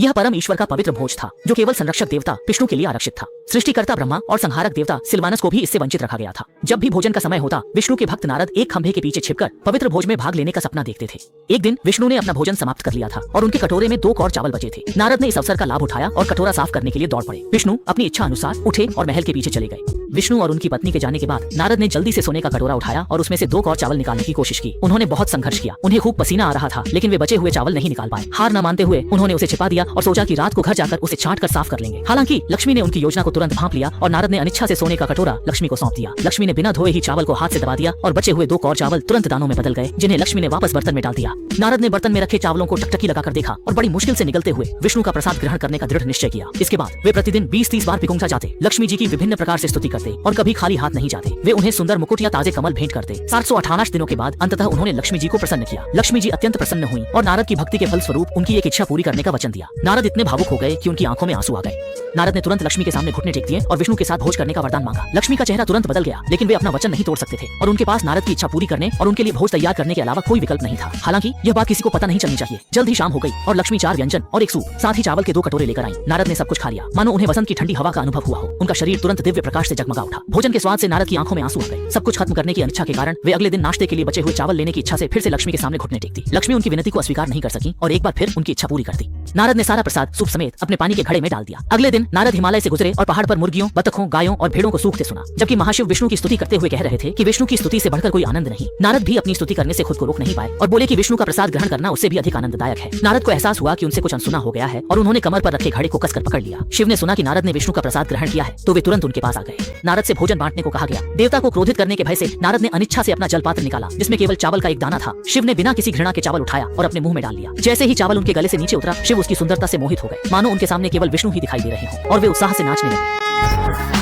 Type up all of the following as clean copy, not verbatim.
यह परम ईश्वर का पवित्र भोज था जो केवल संरक्षक देवता विष्णु के लिए आरक्षित था। सृष्टिकर्ता ब्रह्मा और संहारक देवता सिलवानस को भी इससे वंचित रखा गया था। जब भी भोजन का समय होता, विष्णु के भक्त नारद एक खंभे के पीछे छिपकर पवित्र भोज में भाग लेने का सपना देखते थे। एक दिन विष्णु ने अपना भोजन समाप्त कर लिया था और उनके कटोरे में 2 कौर चावल बचे थे। नारद ने इस अवसर का लाभ उठाया और कटोरा साफ करने के लिए दौड़ पड़े। विष्णु अपनी इच्छा अनुसार उठे और महल के पीछे चले गए। विष्णु और उनकी पत्नी के जाने के बाद नारद ने जल्दी से सोने का कटोरा उठाया और उसमें से 2 कौर चावल निकालने की कोशिश की। उन्होंने बहुत संघर्ष किया, उन्हें खूब पसीना आ रहा था, लेकिन वे बचे हुए चावल नहीं निकाल पाए। हार न मानते हुए उन्होंने उसे छिपा दिया और सोचा कि रात को घर जाकर उसे छांट कर साफ कर लेंगे। हालांकि लक्ष्मी ने उनकी योजना को तुरंत भांप लिया और नारद ने अनिच्छा से सोने का कटोरा लक्ष्मी को सौंप दिया। लक्ष्मी ने बिना धोए ही चावल को हाथ से दबा दिया और बचे हुए 2 कौर चावल तुरंत दानों में बदल गए, जिन्हें लक्ष्मी ने वापस बर्तन में डाल दिया। नारद ने बर्तन में रखे चावलों को टकटकी लगाकर देखा और बड़ी मुश्किल से निकलते हुए विष्णु का प्रसाद ग्रहण करने का दृढ़ निश्चय किया। इसके बाद वे प्रतिदिन 20-30 बार पिकुंठा जाते, लक्ष्मी जी की विभिन्न प्रकार से स्तुति करते और कभी खाली हाथ नहीं जाते। वे उन्हें सुंदर मुकुट या ताजे कमल भेंट करते। 758 दिनों के बाद अंततः उन्होंने लक्ष्मी जी को प्रसन्न किया। लक्ष्मी जी अत्यंत प्रसन्न हुई और नारद की भक्ति के फल स्वरूप उनकी एक इच्छा पूरी करने का वचन दिया। नारद इतने भावुक हो गए कि उनकी आंखों में आंसू आ गए। नारद ने तुरंत लक्ष्मी के सामने घुटने टेक दिए और विष्णु के साथ भोज करने का वरदान मांगा। लक्ष्मी का चेहरा तुरंत बदल गया, लेकिन वे अपना वचन नहीं तोड़ सकते थे और उनके पास नारद की इच्छा पूरी करने और उनके लिए भोज तैयार करने के अलावा कोई विकल्प नहीं था। हालांकि यह बात किसी को पता नहीं चलनी चाहिए। जल्द ही शाम हो गई और लक्ष्मी 4 व्यंजन और 1 सूप साथ ही चावल के 2 कटोरे लेकर आई। नारद ने सब कुछ खा लिया, मानो उन्हें वसंत की ठंडी हवा का अनुभव हुआ हो। उनका शरीर तुरंत दिव्य प्रकाश से जगमगा उठा। भोजन के स्वाद से नारद की आंखों में आंसू आ गए। सब कुछ खत्म करने की अनिच्छा के कारण वे अगले दिन नाश्ते के लिए बचे हुए चावल लेने की इच्छा से फिर से लक्ष्मी के सामने घुटने टेकती। लक्ष्मी उनकी विनती को अस्वीकार नहीं कर सकी और एक बार फिर उनकी इच्छा पूरी कर दी। नारद ने सारा प्रसाद सूप समेत अपने पानी के घड़े में डाल दिया। अगले दिन नारद हिमालय से गुजरे और पहाड़ पर मुर्गियों, बतखों, गायों और भेड़ों को सूखते सुना, जबकि महाशिव विष्णु की स्तुति करते हुए कह रहे थे कि विष्णु की स्तुति से बढ़कर कोई आनंद नहीं। नारद भी अपनी स्तुति करने से खुद को रोक नहीं पाए और बोले कि विष्णु का प्रसाद ग्रहण करना उससे भी अधिक आनंददायक है। नारद को एहसास हुआ कि उनसे कुछ अनसुना हो गया है और उन्होंने कमर पर रखे घड़े को कसकर पकड़ लिया। शिव ने सुना कि नारद ने विष्णु का प्रसाद ग्रहण किया है तो वे तुरंत उनके पास आ गए। नारद से भोजन बांटने को कहा गया। देवता को क्रोधित करने के भय से नारद ने अनिच्छा से अपना जलपात्र निकाला, जिसमें केवल चावल का एक दाना था। शिव ने बिना किसी घृणा के चावल उठाया और अपने मुंह में डाल लिया। जैसे ही चावल उनके गले से नीचे उतरा, शिव उसकी सुंदरता से मोहित हो गए, मानो उनके सामने केवल विष्णु ही दिखाई दे रहे हों और वे उत्साह से नाचने लगे।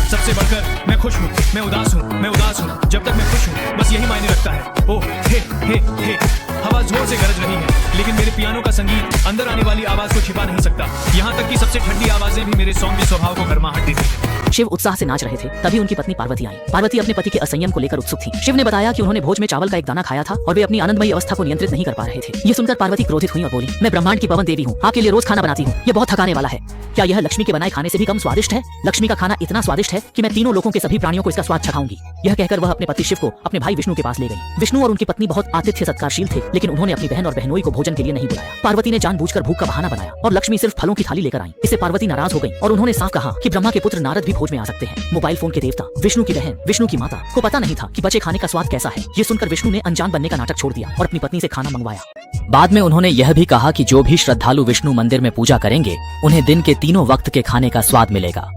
सबसे बढ़कर मैं खुश हूँ, मैं उदास हूँ, जब तक मैं खुश हूँ बस यही मायने रखता है। ओ हे हवा जोर से गरज रही है, लेकिन मेरे पियानो का संगीत अंदर आने वाली आवाज को छिपा नहीं सकता। यहाँ तक कि सबसे ठंडी आवाजें भी मेरे सौम्य स्वभाव को गर्माहट देती हैं। शिव उत्साह से नाच रहे थे, तभी उनकी पत्नी पार्वती आई। पार्वती अपने पति के असंयम को लेकर उत्सुक थी। शिव ने बताया कि उन्होंने भोज में चावल का एक दाना खाया था और वे अपनी आनंदमयी अवस्था को नियंत्रित नहीं कर पा रहे थे। ये सुनकर पार्वती क्रोधित हुई और बोली, मैं ब्रह्मांड की पवन देवी हूँ, आपके लिए रोज खाना बनाती हूँ, ये बहुत थकाने वाला है। क्या यह लक्ष्मी के बनाए खाने से भी कम स्वादिष्ट है? लक्ष्मी का खाना इतना स्वादिष्ट है कि मैं तीनों लोकों के सभी प्राणियों को इसका स्वाद चखाऊंगी। यह कहकर वह अपने पति शिव को अपने भाई विष्णु के पास ले गई। विष्णु और उनकी पत्नी बहुत आतिथ्य सत्कारशील थे, लेकिन उन्होंने अपनी बहन और बहनोई को भोजन के लिए नहीं बुलाया। पार्वती ने जानबूझकर भूख का बहाना बनाया और लक्ष्मी सिर्फ फलों की थाली लेकर आई। इससे पार्वती नाराज हो गई और उन्होंने साफ कहा कि ब्रह्मा के पुत्र नारद भी भोज में आ सकते हैं। मोबाइल फोन के देवता विष्णु की बहन विष्णु की माता को पता नहीं था कि बचे खाने का स्वाद कैसा है। ये सुनकर विष्णु ने अनजान बनने का नाटक छोड़ दिया और अपनी पत्नी से खाना मंगवाया। बाद में उन्होंने यह भी कहा कि जो भी श्रद्धालु विष्णु मंदिर में पूजा करेंगे, उन्हें दिन के तीनों वक्त के खाने का स्वाद मिलेगा।